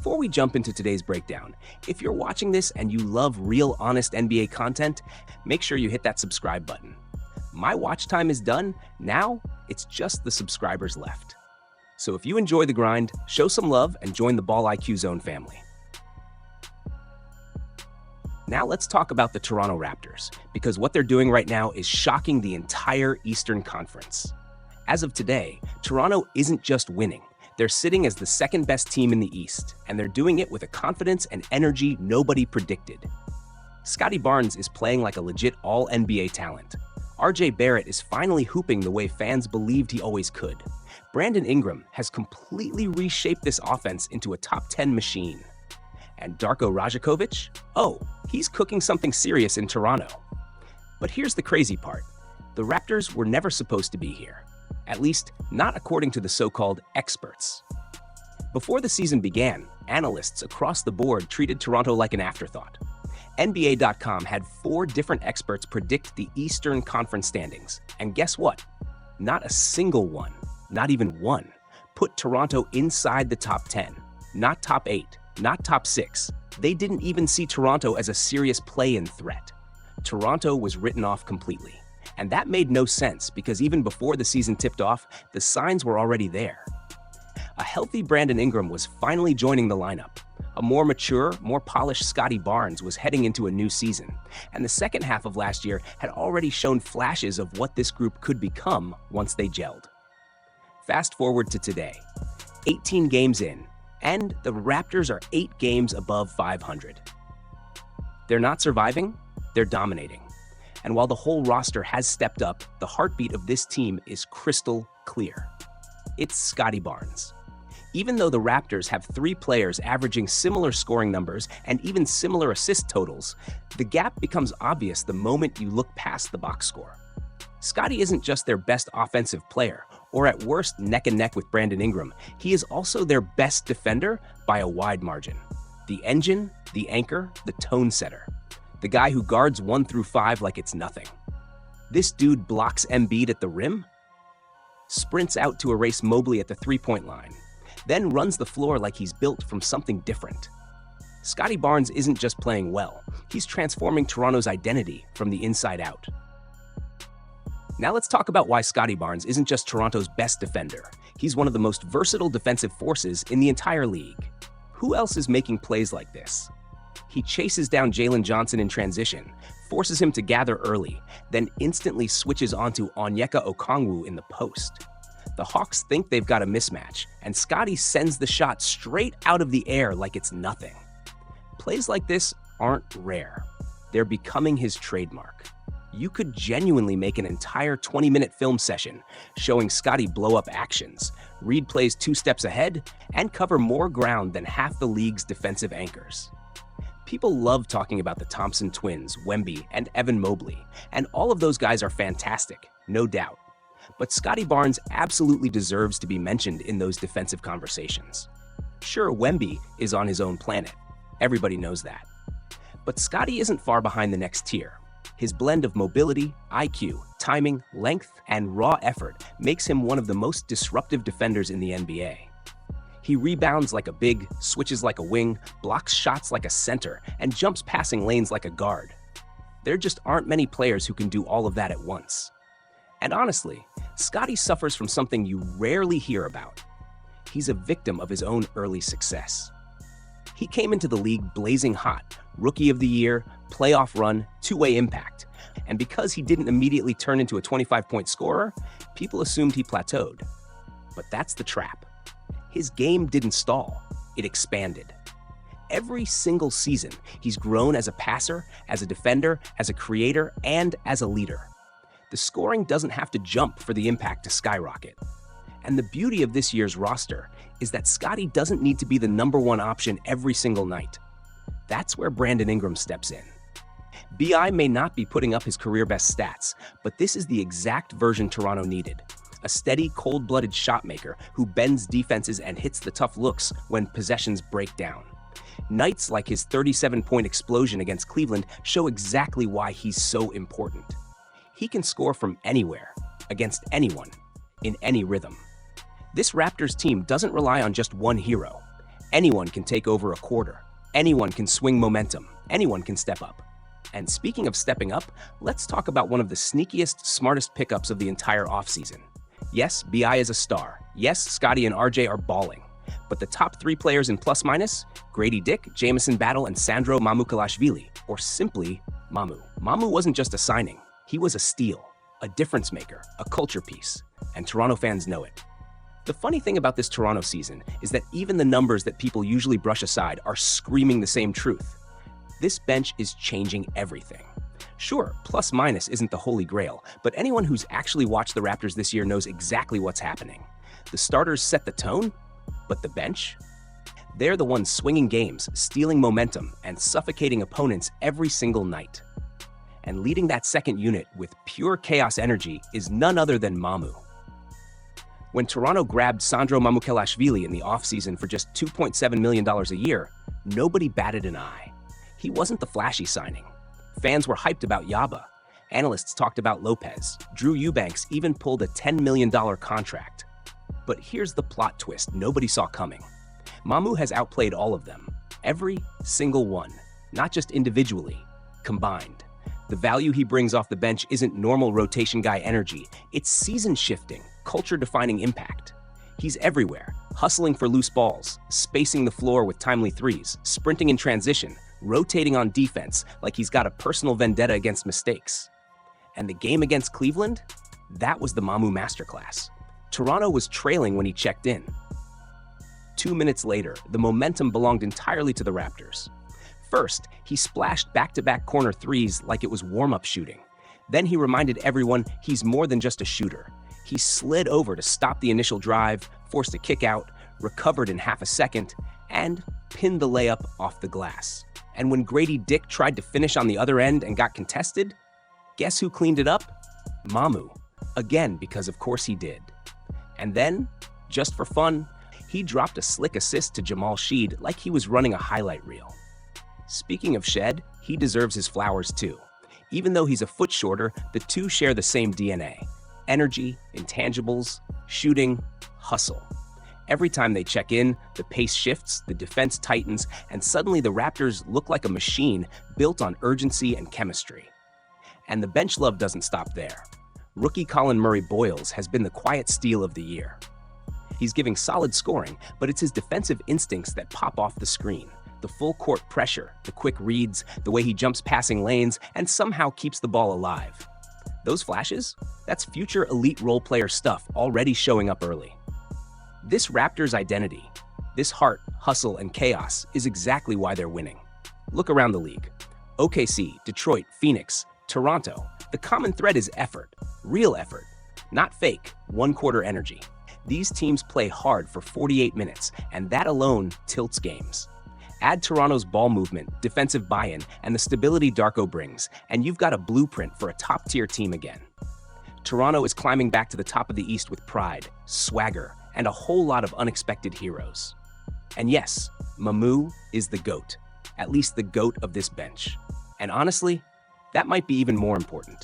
Before we jump into today's breakdown, if you're watching this and you love real, honest NBA content, make sure you hit that subscribe button. My watch time is done. Now, it's just the subscribers left. So if you enjoy the grind, show some love and join the Ball IQ Zone family. Now let's talk about the Toronto Raptors, because what they're doing right now is shocking the entire Eastern Conference. As of today, Toronto isn't just winning. They're sitting as the second best team in the East, and they're doing it with a confidence and energy nobody predicted. Scotty Barnes is playing like a legit all-NBA talent. RJ Barrett is finally hooping the way fans believed he always could. Brandon Ingram has completely reshaped this offense into a top 10 machine. And Darko Rajakovic? Oh, he's cooking something serious in Toronto. But here's the crazy part. The Raptors were never supposed to be here. At least, not according to the so-called experts. Before the season began, analysts across the board treated Toronto like an afterthought. NBA.com had 4 different experts predict the Eastern Conference standings. And guess what? Not a single one, not even one, put Toronto inside the top 10. Not top 8, not top 6. They didn't even see Toronto as a serious play-in threat. Toronto was written off completely. And that made no sense because even before the season tipped off, the signs were already there. A healthy Brandon Ingram was finally joining the lineup. A more mature, more polished Scotty Barnes was heading into a new season. And the second half of last year had already shown flashes of what this group could become once they gelled. Fast forward to today, 18 games in, and the Raptors are 8 games above 500. They're not surviving, they're dominating. And while the whole roster has stepped up, the heartbeat of this team is crystal clear. It's Scotty Barnes. Even though the Raptors have 3 players averaging similar scoring numbers and even similar assist totals, the gap becomes obvious the moment you look past the box score. Scotty isn't just their best offensive player, or at worst neck and neck with Brandon Ingram. He is also their best defender by a wide margin. The engine, the anchor, the tone setter. The guy who guards 1 through 5 like it's nothing. This dude blocks Embiid at the rim, sprints out to erase Mobley at the three-point line, then runs the floor like he's built from something different. Scotty Barnes isn't just playing well, he's transforming Toronto's identity from the inside out. Now let's talk about why Scotty Barnes isn't just Toronto's best defender. He's one of the most versatile defensive forces in the entire league. Who else is making plays like this? He chases down Jalen Johnson in transition, forces him to gather early, then instantly switches onto Onyeka Okongwu in the post. The Hawks think they've got a mismatch, and Scotty sends the shot straight out of the air like it's nothing. Plays like this aren't rare. They're becoming his trademark. You could genuinely make an entire 20-minute film session showing Scotty blow-up actions, read plays 2 steps ahead, and cover more ground than half the league's defensive anchors. People love talking about the Thompson twins, Wemby, and Evan Mobley, and all of those guys are fantastic, no doubt. But Scotty Barnes absolutely deserves to be mentioned in those defensive conversations. Sure, Wemby is on his own planet. Everybody knows that. But Scotty isn't far behind the next tier. His blend of mobility, IQ, timing, length, and raw effort makes him one of the most disruptive defenders in the NBA. He rebounds like a big, switches like a wing, blocks shots like a center, and jumps passing lanes like a guard. There just aren't many players who can do all of that at once. And honestly, Scotty suffers from something you rarely hear about. He's a victim of his own early success. He came into the league blazing hot, Rookie of the Year, playoff run, 2-way impact. And because he didn't immediately turn into a 25-point scorer, people assumed he plateaued. But that's the trap. His game didn't stall, it expanded. Every single season, he's grown as a passer, as a defender, as a creator, and as a leader. The scoring doesn't have to jump for the impact to skyrocket. And the beauty of this year's roster is that Scotty doesn't need to be the #1 option every single night. That's where Brandon Ingram steps in. BI may not be putting up his career-best stats, but this is the exact version Toronto needed. A steady, cold-blooded shot maker who bends defenses and hits the tough looks when possessions break down. Nights like his 37-point explosion against Cleveland show exactly why he's so important. He can score from anywhere, against anyone, in any rhythm. This Raptors team doesn't rely on just one hero. Anyone can take over a quarter. Anyone can swing momentum. Anyone can step up. And speaking of stepping up, let's talk about one of the sneakiest, smartest pickups of the entire offseason. Yes, BI is a star. Yes, Scottie and RJ are balling. But the top 3 players in plus-minus, Grady Dick, Jamison Battle, and Sandro Mamu, or simply Mamu. Mamu wasn't just a signing. He was a steal, a difference maker, a culture piece. And Toronto fans know it. The funny thing about this Toronto season is that even the numbers that people usually brush aside are screaming the same truth. This bench is changing everything. Sure, plus-minus isn't the holy grail, but anyone who's actually watched the Raptors this year knows exactly what's happening. The starters set the tone, but the bench? They're the ones swinging games, stealing momentum, and suffocating opponents every single night. And leading that second unit with pure chaos energy is none other than Mamu. When Toronto grabbed Sandro Mamu in the offseason for just $2.7 million a year, nobody batted an eye. He wasn't the flashy signing. Fans were hyped about Yaba. Analysts talked about Lopez. Drew Eubanks even pulled a $10 million contract. But here's the plot twist nobody saw coming. Mamu has outplayed all of them. Every single one. Not just individually, combined. The value he brings off the bench isn't normal rotation guy energy. It's season-shifting, culture-defining impact. He's everywhere, hustling for loose balls, spacing the floor with timely threes, sprinting in transition, rotating on defense like he's got a personal vendetta against mistakes. And the game against Cleveland? That was the Mamu masterclass. Toronto was trailing when he checked in. 2 minutes later, the momentum belonged entirely to the Raptors. First, he splashed back-to-back corner threes like it was warm-up shooting. Then he reminded everyone he's more than just a shooter. He slid over to stop the initial drive, forced a kick out, recovered in half a second, and pinned the layup off the glass. And when Grady Dick tried to finish on the other end and got contested, guess who cleaned it up? Mamu. Again, because of course he did. And then, just for fun, he dropped a slick assist to Jamal Sheed like he was running a highlight reel. Speaking of Shed, he deserves his flowers too. Even though he's a foot shorter, the two share the same DNA. Energy, intangibles, shooting, hustle. Every time they check in, the pace shifts, the defense tightens, and suddenly the Raptors look like a machine built on urgency and chemistry. And the bench love doesn't stop there. Rookie Colin Murray-Boyles has been the quiet steal of the year. He's giving solid scoring, but it's his defensive instincts that pop off the screen. The full court pressure, the quick reads, the way he jumps passing lanes, and somehow keeps the ball alive. Those flashes? That's future elite role player stuff already showing up early. This Raptors identity, this heart, hustle, and chaos is exactly why they're winning. Look around the league. OKC, Detroit, Phoenix, Toronto. The common thread is effort, real effort, not fake, one-quarter energy. These teams play hard for 48 minutes, and that alone tilts games. Add Toronto's ball movement, defensive buy-in, and the stability Darko brings, and you've got a blueprint for a top-tier team again. Toronto is climbing back to the top of the East with pride, swagger, and a whole lot of unexpected heroes. And yes, Mamu is the GOAT, at least the GOAT of this bench. And honestly, that might be even more important.